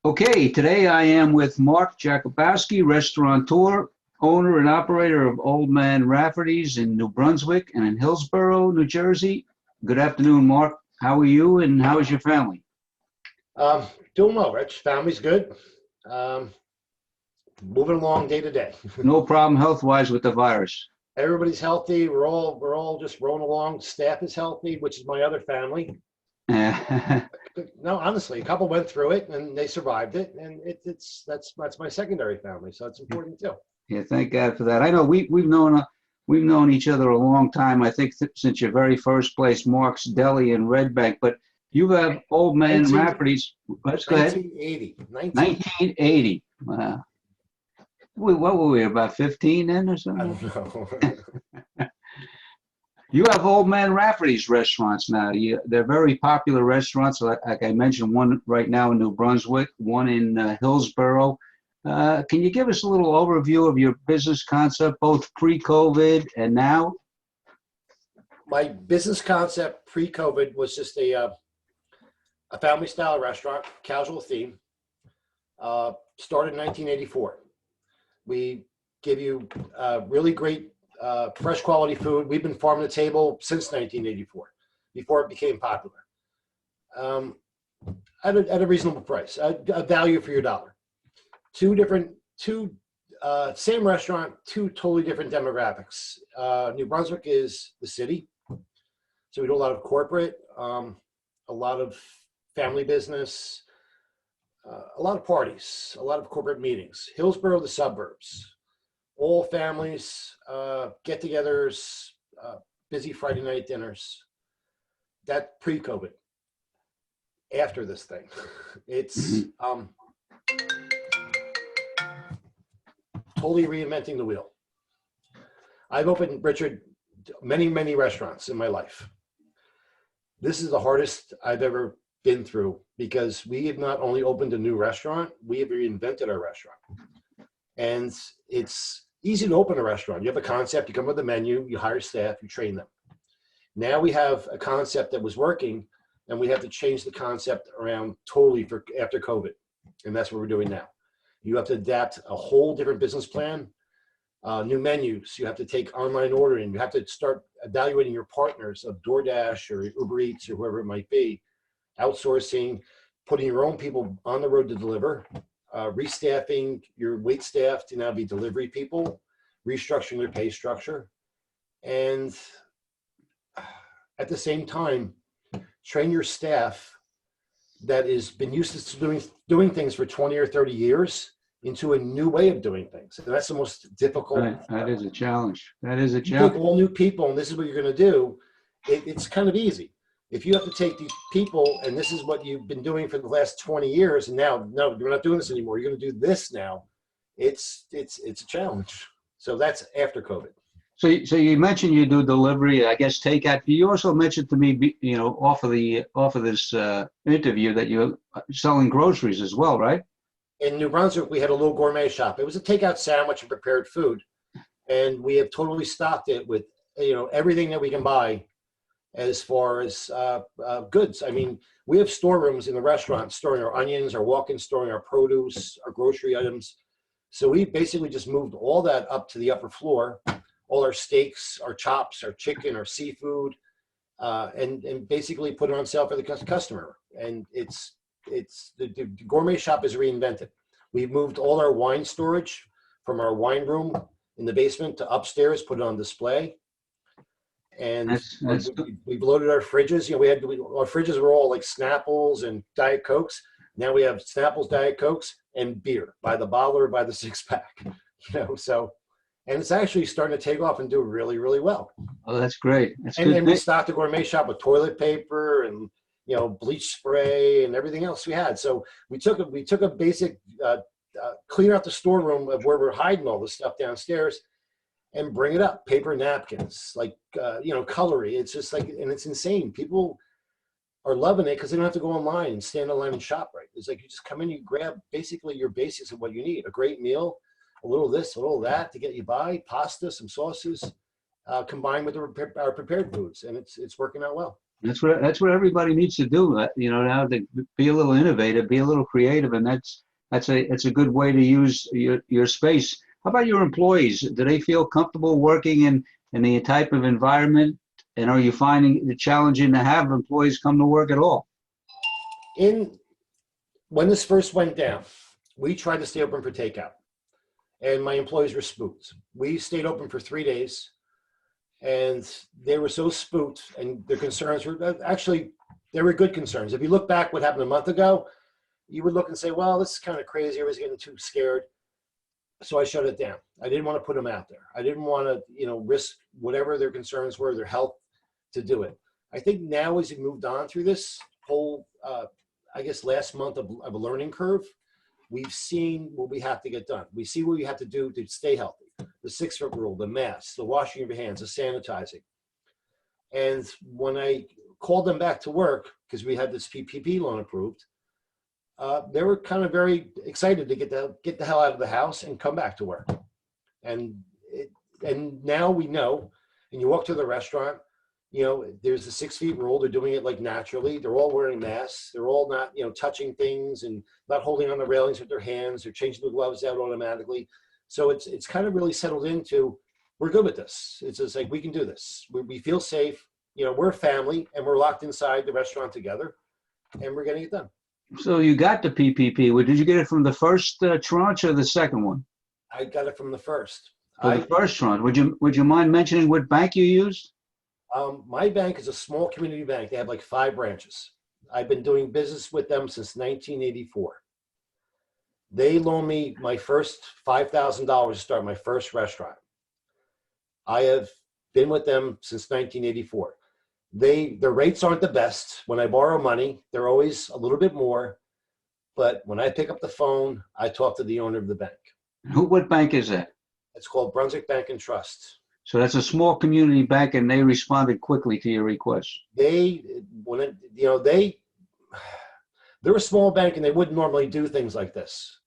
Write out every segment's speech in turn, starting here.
Okay, today I am with Mark Jakuboski, restaurateur, owner and operator of Old Man Raffertys in New Brunswick and in Hillsborough, New Jersey. Good afternoon, Mark. How are you and how is your family? Um, Doing well, Rich. Family's good. Um, Moving along day to day. No problem health-wise with the virus. Everybody's healthy. We're all just rolling along. Staff is healthy, which is my other family. No, honestly, a couple went through it and they survived it, and that's my secondary family, so it's important too. Yeah, thank God for that. I know we've known each other a long time. I think since your very first place, Mark's Deli in Red Bank. But you have Old Man 19, Rafferty's. Let's go ahead. 1980. 1980. Wow. What were we, about 15 then or I something? don't know. You have Old Man Rafferty's restaurants now. They're very popular restaurants. Like I mentioned, one right now in New Brunswick, one in Hillsborough. Can you give us a little overview of your business concept, both pre-COVID and now? My business concept pre-COVID was just a family style restaurant, casual theme. Started in 1984. We give you really great fresh quality food. We've been farm to table since 1984, before it became popular. Um, at a reasonable price, a value for your dollar. Same restaurant, two totally different demographics. New Brunswick is the city, so we do a lot of corporate, a lot of family business, a lot of parties, a lot of corporate meetings. Hillsborough, the suburbs, all families, get-togethers, busy Friday night dinners. That pre-COVID. After this thing, it's totally reinventing the wheel. I've opened, Richard, many restaurants in my life. This is the hardest I've ever been through because we have not only opened a new restaurant, we have reinvented our restaurant. And it's easy to open a restaurant. You have a concept, you come with a menu, you hire staff, you train them. Now we have a concept that was working, and we have to change the concept around totally for after COVID. And that's what we're doing now. You have to adapt a whole different business plan, new menus. You have to take online ordering. You have to start evaluating your partners of DoorDash or Uber Eats or whoever it might be, outsourcing, putting your own people on the road to deliver, restaffing your wait staff to now be delivery people, restructuring their pay structure, and at the same time, train your staff that has been used to doing things for 20 or 30 years into a new way of doing things. And that's the most difficult. Right. That is a challenge. That is a You challenge. take all new people and this is what you're going to do. It's kind of easy. If you have to take these people and this is what you've been doing for the last 20 years, and now, no, you're not doing this anymore. You're going to do this now. It's a challenge. So that's after COVID. So you mentioned you do delivery, I guess takeout. You also mentioned to me, off of this interview that you're selling groceries as well, right? In New Brunswick, we had a little gourmet shop. It was a takeout sandwich and prepared food. And we have totally stocked it with, everything that we can buy as far as goods. I mean, we have storerooms in the restaurant storing our onions, our walk-in storing our produce, our grocery items. So we basically just moved all that up to the upper floor, all our steaks, our chops, our chicken, our seafood, and basically put it on sale for the customer. And it's the gourmet shop is reinvented. We've moved all our wine storage from our wine room in the basement to upstairs, put it on display. And we've loaded our fridges. Our fridges were all like Snapples and Diet Cokes. Now we have Snapples, Diet Cokes, and beer by the bottle or by the 6-pack. And it's actually starting to take off and do really, really well. Oh, that's great. That's and, good. And we stocked the gourmet shop with toilet paper and bleach spray and everything else we had. So we took a basic clear out the storeroom of where we're hiding all the stuff downstairs and bring it up. Paper napkins, like cutlery. It's just like, and it's insane. People are loving it because they don't have to go online and stand in line and shop. Right? It's like you just come in, you grab basically your basics of what you need: a great meal, a little this, a little that to get you by, pasta, some sauces, combined with our prepared foods, and it's working out well. That's what everybody needs to do. Now to be a little innovative, be a little creative, and that's a good way to use your space. How about your employees? Do they feel comfortable working in the type of environment? And are you finding it challenging to have employees come to work at all? When this first went down, we tried to stay open for takeout, and my employees were spooked. We stayed open for 3 days, and they were so spooked, and their concerns were actually, they were good concerns. If you look back what happened a month ago, you would look and say, well, this is kind of crazy. I was getting too scared. So I shut it down. I didn't want to put them out there. I didn't want to, risk whatever their concerns were, their health, to do it. I think now as we moved on through this whole, last month of a learning curve, we've seen what we have to get done. We see what we have to do to stay healthy. The 6-foot rule, the masks, the washing of your hands, the sanitizing. And when I called them back to work, because we had this PPP loan approved, they were kind of very excited to get the hell out of the house and come back to work. And now we know, and you walk to the restaurant, there's the 6 feet rule. They're doing it like naturally. They're all wearing masks. They're all not, touching things and not holding on the railings with their hands. They're changing the gloves out automatically. So it's kind of really settled into, we're good with this. It's just like, we can do this. We feel safe. We're a family, and we're locked inside the restaurant together, and we're getting it done. So you got the PPP. Did you get it from the first tranche or the second one? I got it from the first. The first tranche. Would you mind mentioning what bank you used? My bank is a small community bank. They have like 5 branches. I've been doing business with them since 1984. They loaned me my first $5,000 to start my first restaurant. I have been with them since 1984. Their rates aren't the best. When I borrow money, they're always a little bit more. But when I pick up the phone, I talk to the owner of the bank. What bank is that? It's called Brunswick Bank and Trust. So that's a small community bank, and they responded quickly to your request. They're a small bank, and they wouldn't normally do things like this.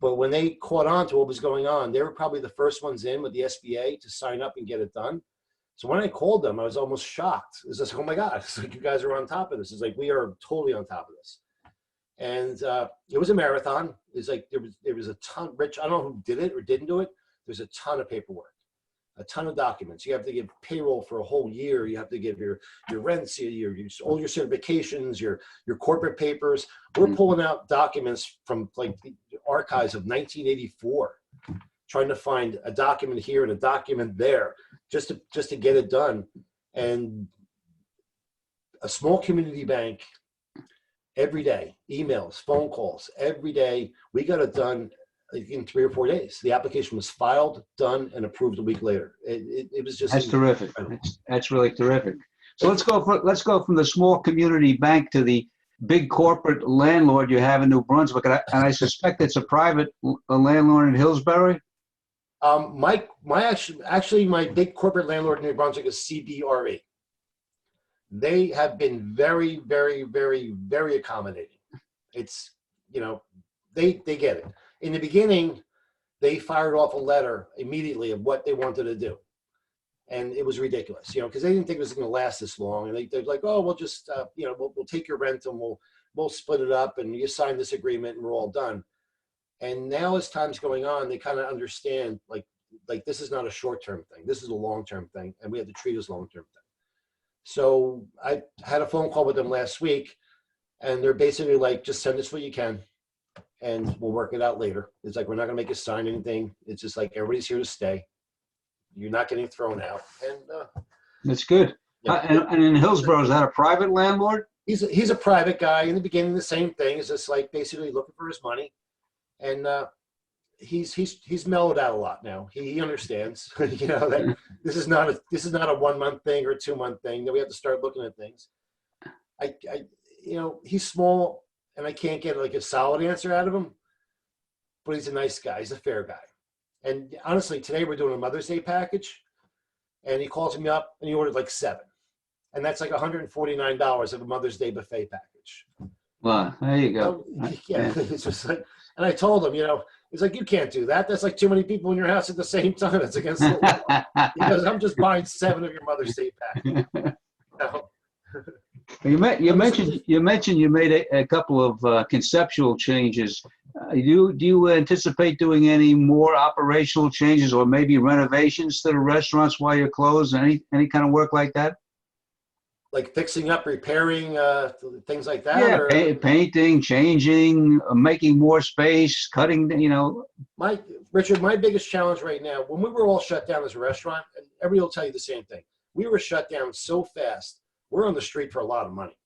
But when they caught on to what was going on, they were probably the first ones in with the SBA to sign up and get it done. So when I called them, I was almost shocked. It's just, oh my God, it's like, you guys are on top of this. It's like, we are totally on top of this. And it was a marathon. It's like, there was a ton, Rich, I don't know who did it or didn't do it. There's a ton of paperwork, a ton of documents. You have to give payroll for a whole year. You have to give your rents, all your certifications, your corporate papers. We're pulling out documents from like the archives of 1984, trying to find a document here and a document there, just to get it done. And a small community bank, every day, emails, phone calls, every day, we got it done in 3 or 4 days. The application was filed, done, and approved a week later. It was just— That's terrific. That's really terrific. So let's go from the small community bank to the big corporate landlord you have in New Brunswick, and I suspect it's a private landlord in Hillsborough. My big corporate landlord in New Brunswick is CBRE. They have been very, very, very, very accommodating. It's, they get it. In the beginning, they fired off a letter immediately of what they wanted to do. And it was ridiculous, because they didn't think it was going to last this long. And they're like, oh, we'll just, we'll take your rent and we'll split it up and you sign this agreement and we're all done. And now as time's going on, they kind of understand, like this is not a short-term thing. This is a long-term thing, and we have to treat it as a long-term thing. So I had a phone call with them last week, and they're basically like, just send us what you can, and we'll work it out later. It's like, we're not going to make you sign anything. It's just like, everybody's here to stay. You're not getting thrown out. And that's good. Yeah. And in Hillsborough, is that a private landlord? He's a private guy. In the beginning, the same thing. It's just like basically looking for his money. And he's mellowed out a lot now. He understands, that this is not a 1 month thing or a 2 month thing. That we have to start looking at things. He's small, and I can't get like a solid answer out of him. But he's a nice guy. He's a fair guy. And honestly, today we're doing a Mother's Day package, and he calls me up and he ordered like 7, and that's like $149 of a Mother's Day buffet package. Well, there you go. Yeah, it's just like. And I told him, it's like, you can't do that. That's like too many people in your house at the same time. It's against the law. Because I'm just buying 7 of your Mother's Day packs. You mentioned you made a couple of conceptual changes. Do you anticipate doing any more operational changes or maybe renovations to the restaurants while you're closed? Any kind of work like that? Like fixing up, repairing, things like that, Yeah, or painting, changing, making more space, cutting. Richard, my biggest challenge right now, when we were all shut down as a restaurant, and everybody will tell you the same thing. We were shut down so fast. We're on the street for a lot of money.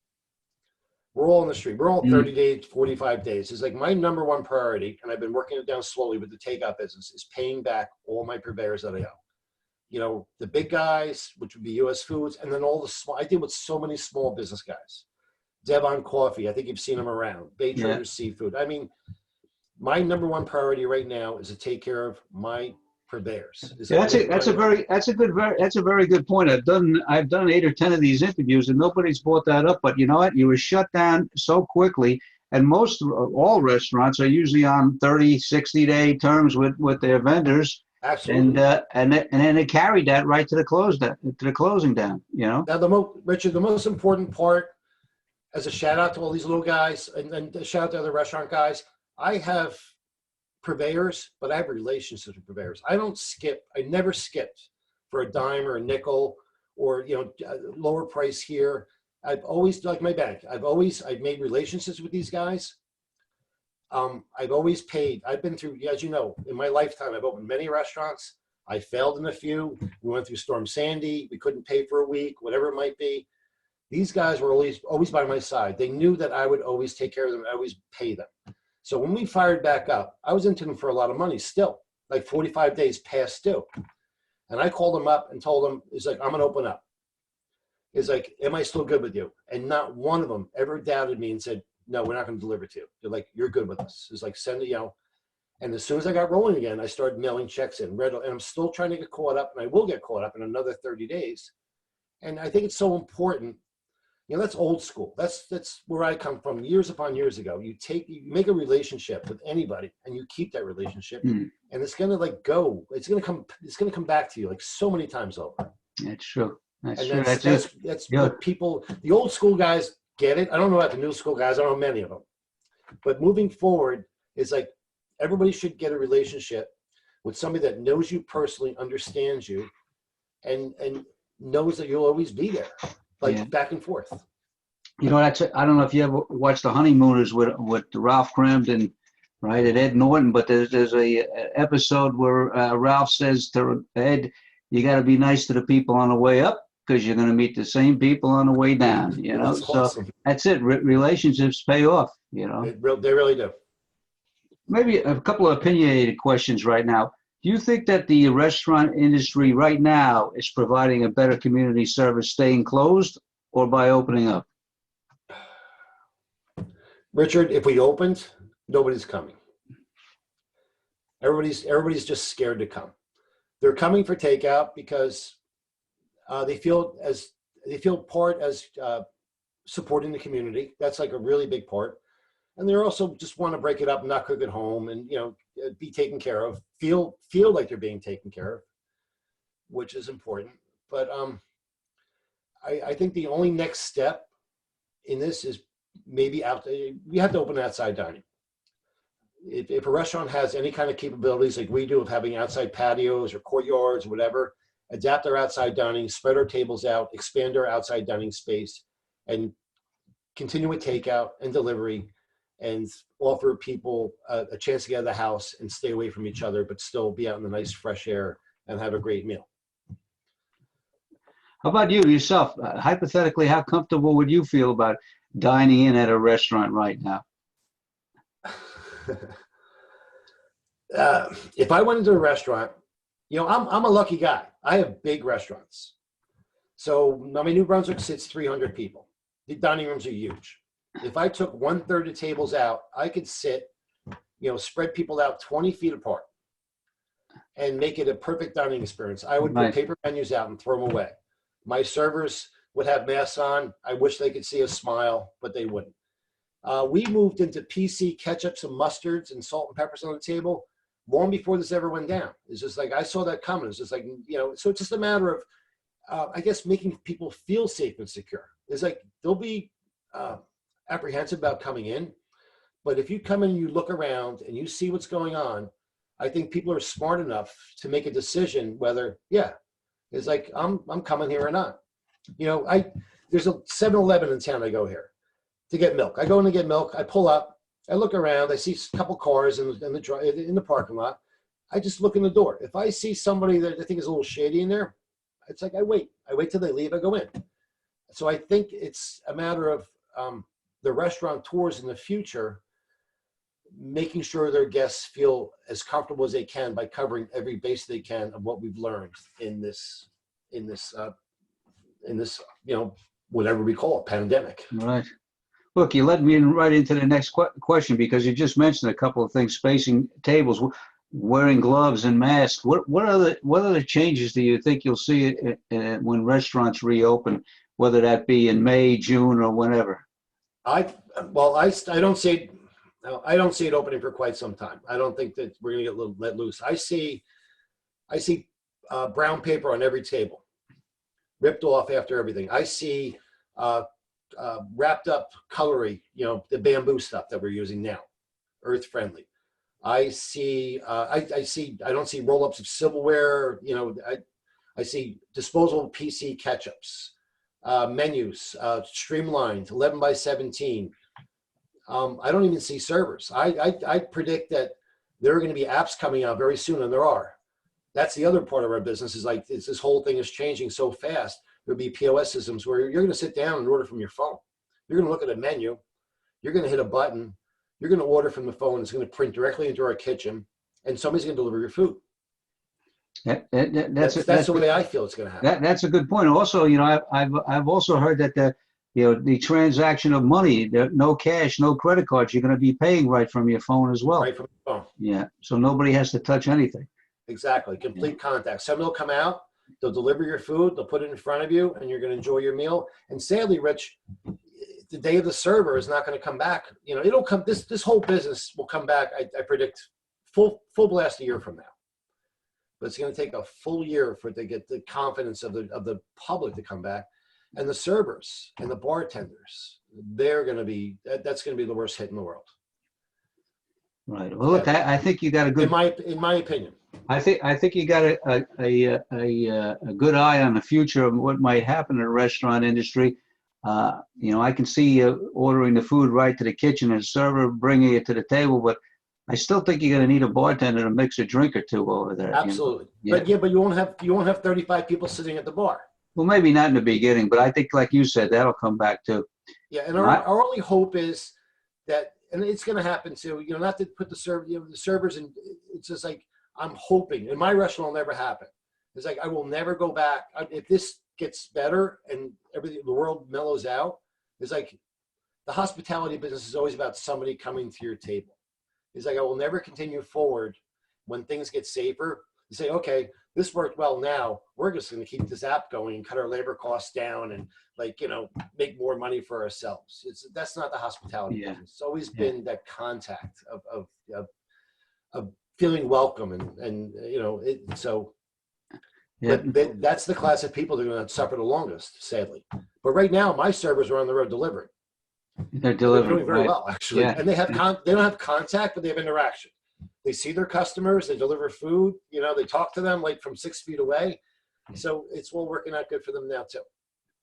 We're all on the street. We're all 30 days, 45 days. It's like my number one priority, and I've been working it down slowly with the takeout business, is paying back all my purveyors that I owe. The big guys, which would be US Foods, and then all the small, I deal with so many small business guys. Devon Coffee, I think you've seen them around. Bay Traders Seafood. I mean, my number one priority right now is to take care of my purveyors. That's a very good point. I've done 8 or 10 of these interviews and nobody's brought that up. But you know what? You were shut down so quickly, and all restaurants are usually on 30, 60-day terms with their vendors. Absolutely. And then they carried that right to the closing down. Now, Richard, the most important part, as a shout out to all these little guys and a shout out to other restaurant guys, I have purveyors, but I have relationships with purveyors. I never skipped for a dime or a nickel or lower price here. I've always, like my bank, I've made relationships with these guys. I've always paid. I've been through, as you know, in my lifetime, I've opened many restaurants. I failed in a few. We went through Storm Sandy. We couldn't pay for a week, whatever it might be. These guys were always by my side. They knew that I would always take care of them. I always pay them. So when we fired back up, I was into them for a lot of money still, like 45 days past due. And I called them up and told them, it's like, I'm going to open up. It's like, am I still good with you? And not one of them ever doubted me and said, no, we're not going to deliver to you. They're like, you're good with us. It's like, send it, And as soon as I got rolling again, I started mailing checks in. And I'm still trying to get caught up, and I will get caught up in another 30 days. And I think it's so important. That's old school. That's where I come from years upon years ago. You make a relationship with anybody and you keep that relationship, and it's going to go. It's going to come back to you like so many times over. That's true. That's what people, the old school guys get it. I don't know about the new school guys. I don't know many of them. But moving forward, it's like everybody should get a relationship with somebody that knows you personally, understands you, and knows that you'll always be there, back and forth. I don't know if you ever watched The Honeymooners with Ralph Cramden, right, and Ed Norton, but there's a episode where Ralph says to Ed, you got to be nice to the people on the way up, because you're going to meet the same people on the way down, That's awesome. So that's it. Relationships pay off, They really do. Maybe a couple of opinionated questions right now. Do you think that the restaurant industry right now is providing a better community service staying closed or by opening up? Richard, if we opened, nobody's coming. Everybody's just scared to come. They're coming for takeout because they feel part as supporting the community. That's like a really big part. And they also just want to break it up and not cook at home and, be taken care of, feel like they're being taken care of, which is important. But I think the only next step in this is maybe we have to open outside dining. If a restaurant has any kind of capabilities like we do of having outside patios or courtyards or whatever, adapt our outside dining, spread our tables out, expand our outside dining space, and continue with takeout and delivery, and offer people a chance to get out of the house and stay away from each other, but still be out in the nice fresh air and have a great meal. How about you yourself? Hypothetically, how comfortable would you feel about dining in at a restaurant right now? If I went into a restaurant, I'm a lucky guy. I have big restaurants. So my New Brunswick sits 300 people. The dining rooms are huge. If I took 1/3 of tables out, I could sit, spread people out 20 feet apart and make it a perfect dining experience. I would put paper menus out and throw them away. My servers would have masks on. I wish they could see us smile, but they wouldn't. We moved into PC ketchups and mustards and salt and peppers on the table long before this ever went down. It's just like, I saw that coming. It's just like, so it's just a matter of, I guess, making people feel safe and secure. It's like they'll be apprehensive about coming in, but if you come in and you look around and you see what's going on, I think people are smart enough to make a decision whether, yeah, it's like I'm coming here or not. You know, there's a 7-Eleven in town. I go here to get milk. I go in to get milk. I pull up. I look around. I see a couple cars in the parking lot. I just look in the door. If I see somebody that I think is a little shady in there, it's like I wait. I wait till they leave. I go in. So I think it's a matter of the restaurateurs in the future making sure their guests feel as comfortable as they can by covering every base they can of what we've learned in this whatever we call it, pandemic. Right. Look, you led me right into the next question, because you just mentioned a couple of things: spacing tables, wearing gloves and masks. What other changes do you think you'll see when restaurants reopen, whether that be in May, June, or whenever? I don't see it opening for quite some time. I don't think that we're going to get let loose. I see brown paper on every table, ripped off after everything. I see wrapped up cutlery, the bamboo stuff that we're using now, earth friendly. I see I don't see roll-ups of silverware. I see disposable PC ketchups, menus streamlined, 11 by 17. I don't even see servers. I predict that there are going to be apps coming out very soon, and there are. That's the other part of our business, is like this whole thing is changing so fast. There'll be POS systems where you're going to sit down and order from your phone. You're going to look at a menu. You're going to hit a button. You're going to order from the phone. It's going to print directly into our kitchen, and somebody's going to deliver your food. That's the way I feel it's going to happen. That's a good point. Also, I've also heard that the transaction of money, no cash, no credit cards, you're going to be paying right from your phone as well. Right from the phone. Yeah. So nobody has to touch anything. Exactly. Complete contact. Somebody will come out, they'll deliver your food, they'll put it in front of you, and you're going to enjoy your meal. And sadly, Rich, the day of the server is not going to come back. It'll come. This whole business will come back. I predict full blast a year from now. But it's going to take a full year for it to get the confidence of the public to come back, and the servers and the bartenders. They're going to be. That's going to be the worst hit in the world. Right. Well, look, I think you got a good. In my opinion. I think you got a good eye on the future of what might happen in the restaurant industry. I can see you ordering the food right to the kitchen and a server bringing it to the table, but I still think you're going to need a bartender to mix a drink or two over there. Absolutely. But you won't have 35 people sitting at the bar. Well, maybe not in the beginning, but I think, like you said, that'll come back too. Yeah, and our only hope is that, and it's going to happen too. Not to put the servers in. It's just like, I'm hoping, and my restaurant will never happen. It's like, I will never go back. If this gets better and everything, the world mellows out, it's like the hospitality business is always about somebody coming to your table. It's like, I will never continue forward when things get safer. You say, okay, this worked well now. We're just going to keep this app going and cut our labor costs down and make more money for ourselves. That's not the hospitality business. It's always been that contact of feeling welcome but that's the class of people that are going to suffer the longest, sadly. But right now, my servers are on the road delivering. They're delivering doing very well, actually. Yeah. And they don't have contact, but they have interaction. They see their customers, they deliver food, they talk to them like from 6 feet away. So it's all working out good for them now too.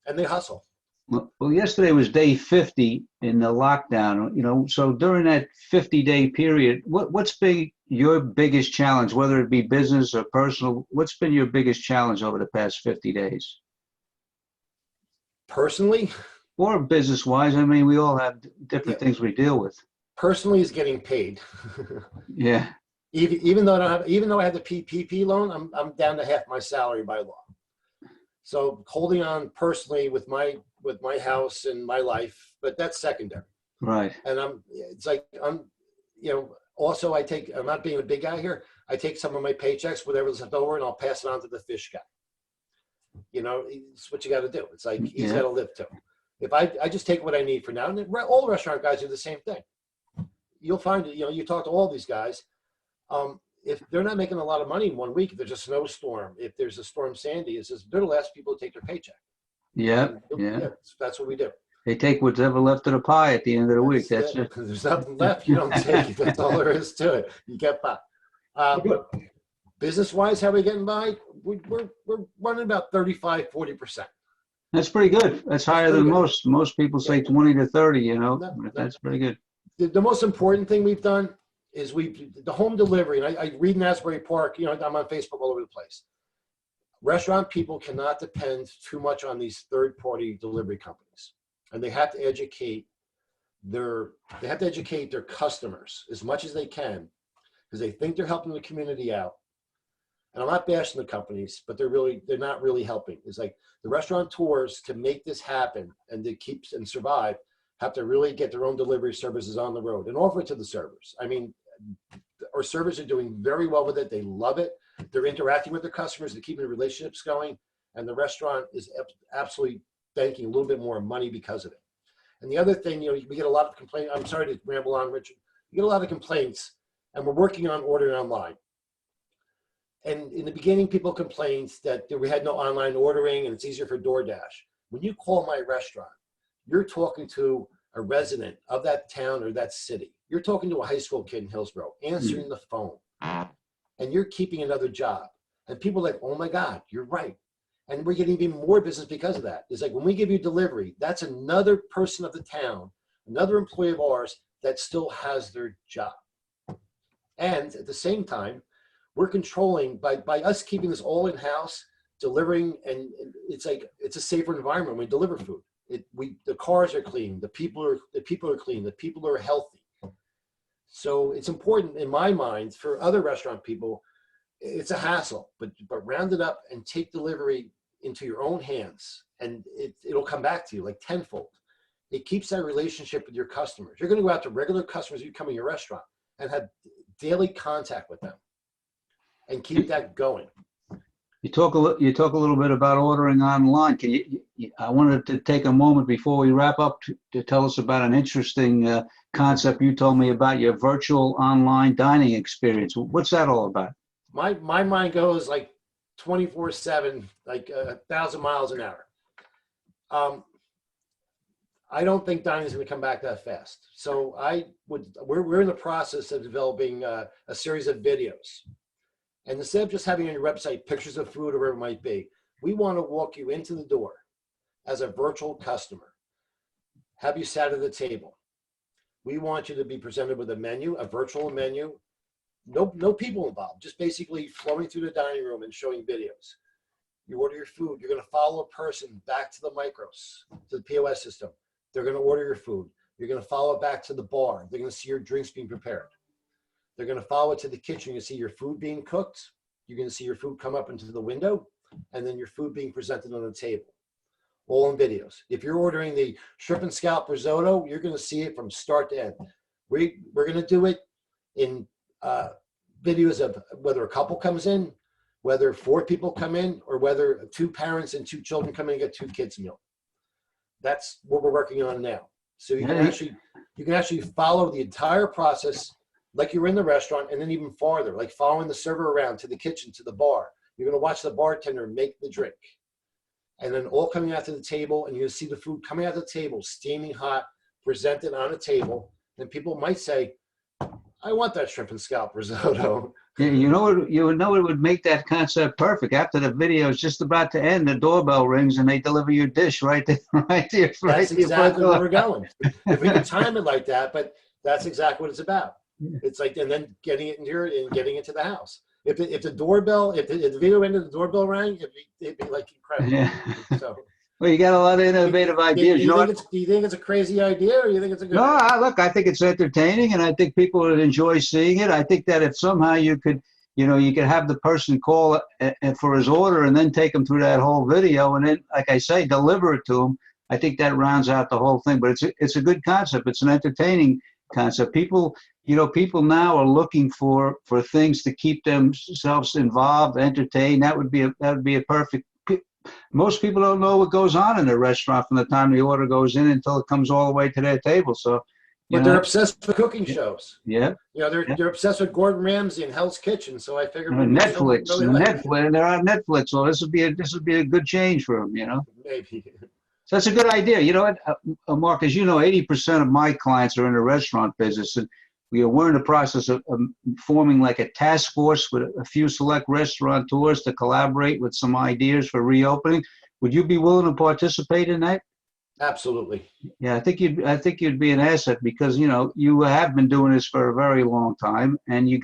And they hustle. Well, yesterday was day 50 in the lockdown, so during that 50-day period, what's been your biggest challenge, whether it be business or personal? What's been your biggest challenge over the past 50 days? Personally? Or business-wise? I mean, we all have different things we deal with. Personally is getting paid. Yeah. Even though I have the PPP loan, I'm down to half my salary by law. So holding on personally with my house and my life, but that's secondary. Right. And also I'm not being a big guy here. I take some of my paychecks, whatever's left over, and I'll pass it on to the fish guy. It's what you got to do. It's like, he's got to live too. If I just take what I need for now, and all restaurant guys do the same thing. You'll find it, you talk to all these guys. If they're not making a lot of money in 1 week, if there's a snowstorm, if there's a storm Sandy, they're the last people to take their paycheck. Yeah, And, yeah. that's what we do. They take what's ever left of the pie at the end of the week. That's it. There's nothing left. You don't take it. That's all there is to it. You get by. But business-wise, how are we getting by? We're running about 35-40%. That's pretty good. That's higher than most. Most people say 20 to 30, you know. No. That's pretty good. The most important thing we've done is the home delivery. And I read in Asbury Park, you know, I'm on Facebook all over the place. Restaurant people cannot depend too much on these third-party delivery companies. And they have to educate their customers as much as they can, because they think they're helping the community out. And I'm not bashing the companies, but they're not really helping. It's like the restaurateurs, to make this happen and to keep and survive, have to really get their own delivery services on the road and offer it to the servers. I mean, our servers are doing very well with it. They love it. They're interacting with their customers. They're keeping the relationships going. And the restaurant is absolutely banking a little bit more money because of it. And the other thing, you know, we get a lot of complaints. I'm sorry to ramble on, Richard. We get a lot of complaints, and we're working on ordering online. And in the beginning, people complained that we had no online ordering and it's easier for DoorDash. When you call my restaurant, you're talking to a resident of that town or that city. You're talking to a high school kid in Hillsborough, answering the phone, and you're keeping another job. And people are like, oh my God, you're right. And we're getting even more business because of that. It's like when we give you delivery, that's another person of the town, another employee of ours that still has their job. And at the same time, we're controlling by us keeping this all in-house, delivering, and it's like it's a safer environment when we deliver food. The cars are clean, the people are clean, the people are healthy. So it's important in my mind for other restaurant people. It's a hassle, but round it up and take delivery into your own hands, and it'll come back to you like tenfold. It keeps that relationship with your customers. You're going to go out to regular customers who come in your restaurant and have daily contact with them, and keep that going. You talk a little bit about ordering online. I wanted to take a moment before we wrap up to tell us about an interesting concept you told me about, your virtual online dining experience. What's that all about? My mind goes like 24/7, like 1,000 miles an hour. I don't think dining is going to come back that fast. So we're in the process of developing a series of videos. And instead of just having on your website pictures of food or whatever it might be, we want to walk you into the door as a virtual customer, have you sat at the table. We want you to be presented with a menu, a virtual menu, no people involved, just basically flowing through the dining room and showing videos. You order your food, you're going to follow a person back to the micros, to the POS system. They're going to order your food. You're going to follow it back to the bar. They're going to see your drinks being prepared. They're going to follow it to the kitchen. You see your food being cooked. You're going to see your food come up into the window, and then your food being presented on the table, all in videos. If you're ordering the shrimp and scallop risotto, you're going to see it from start to end. We're going to do it in videos of whether a couple comes in, whether 4 people come in, or whether 2 parents and 2 children come in and get 2 kids meal. That's what we're working on now. So you can actually follow the entire process like you're in the restaurant, and then even farther, like following the server around to the kitchen, to the bar. You're going to watch the bartender make the drink, and then all coming out to the table, and you'll see the food coming out of the table, steaming hot, presented on a table. And people might say, I want that shrimp and scallop risotto. Yeah, it would make that concept perfect. After the video is just about to end, the doorbell rings and they deliver your dish right there, right there. That's exactly where we're going. If we can time it like that, but that's exactly what it's about. It's like, and then getting it in here and getting into the house. If the video ended, the doorbell rang, it'd be like incredible. Yeah. So, well, you got a lot of innovative ideas. Do you think it's a crazy idea, or you think it's a good No, idea? look, I think it's entertaining, and I think people would enjoy seeing it. I think that if somehow you could have the person call for his order and then take him through that whole video, and then, like I say, deliver it to him. I think that rounds out the whole thing. But it's a good concept. It's an entertaining concept. People now are looking for things to keep themselves involved, entertained. That would be a perfect. Most people don't know what goes on in a restaurant from the time the order goes in until it comes all the way to their table. So, But they're obsessed with cooking shows. Yeah. You know, they're obsessed with Gordon Ramsay and Hell's Kitchen. So I figured Netflix, really like Netflix, and they're on Netflix. So this would be a good change for them, you know. maybe. So that's a good idea. You know what, Mark, as you know, 80% of my clients are in the restaurant business, and we're in the process of forming like a task force with a few select restaurateurs to collaborate with some ideas for reopening. Would you be willing to participate in that? Absolutely. Yeah, I think you'd be an asset because you know you have been doing this for a very long time, and you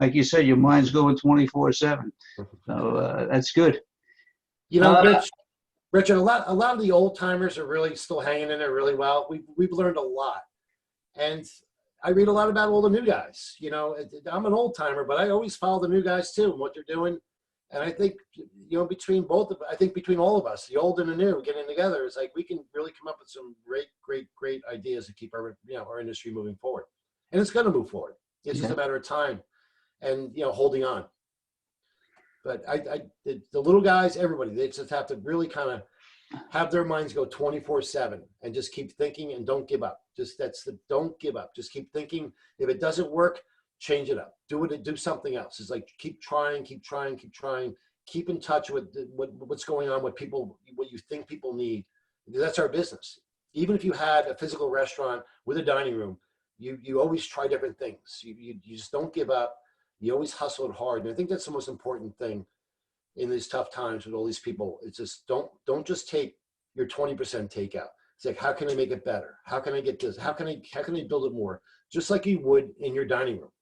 like you said, your mind's going 24/7. So that's good. You know, Uh, Richard, a lot of the old timers are really still hanging in there really well. We've learned a lot, and I read a lot about all the new guys. You know, I'm an old timer, but I always follow the new guys too and what they're doing. And I think, you know, between all of us, the old and the new, getting together, is like we can really come up with some great ideas to keep our industry moving forward. And it's going to move forward. It's just a matter of time, and holding on. But the little guys, everybody, they just have to really kind of have their minds go 24/7 and just keep thinking and don't give up. Don't give up. Just keep thinking. If it doesn't work, change it up. Do something else. It's like keep trying. Keep in touch with what's going on with people, what you think people need. That's our business. Even if you had a physical restaurant with a dining room, you always try different things. You just don't give up. You always hustle it hard. And I think that's the most important thing in these tough times with all these people. It's just don't just take your 20% takeout. It's like, how can I make it better? How can I get this? How can I build it more? Just like you would in your dining room.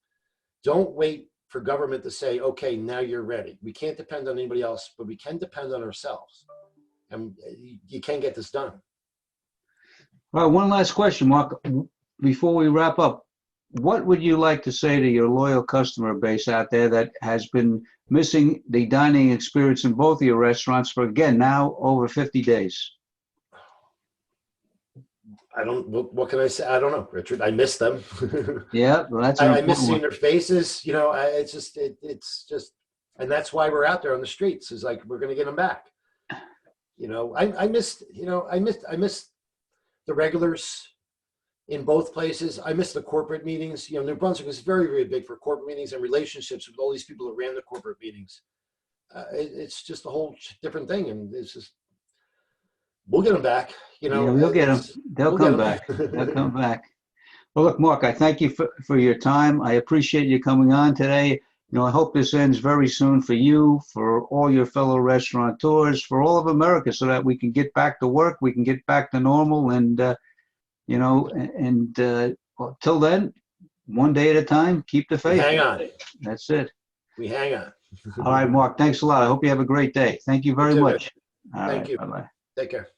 Don't wait for government to say, okay, now you're ready. We can't depend on anybody else, but we can depend on ourselves. And you can get this done. All right, one last question, Mark. Before we wrap up, what would you like to say to your loyal customer base out there that has been missing the dining experience in both of your restaurants for, again, now over 50 days? What can I say? I don't know, Richard. I miss them. Yeah, well, that's I miss seeing their faces. It's just, and that's why we're out there on the streets. Is like we're going to get them back. I miss the regulars in both places. I miss the corporate meetings. New Brunswick was very, very big for corporate meetings and relationships with all these people that ran the corporate meetings. It's just a whole different thing, and it's just. We'll get them back. Yeah, we'll get them. They'll come back. They'll come back. Well, look, Mark, I thank you for your time. I appreciate you coming on today. I hope this ends very soon for you, for all your fellow restaurateurs, for all of America, so that we can get back to work, we can get back to normal, and till then, one day at a time, keep the faith. Hang on. That's it. We hang on. All right, Mark. Thanks a lot. I hope you have a great day. Thank you very much. Thank you. Bye-bye. Take care.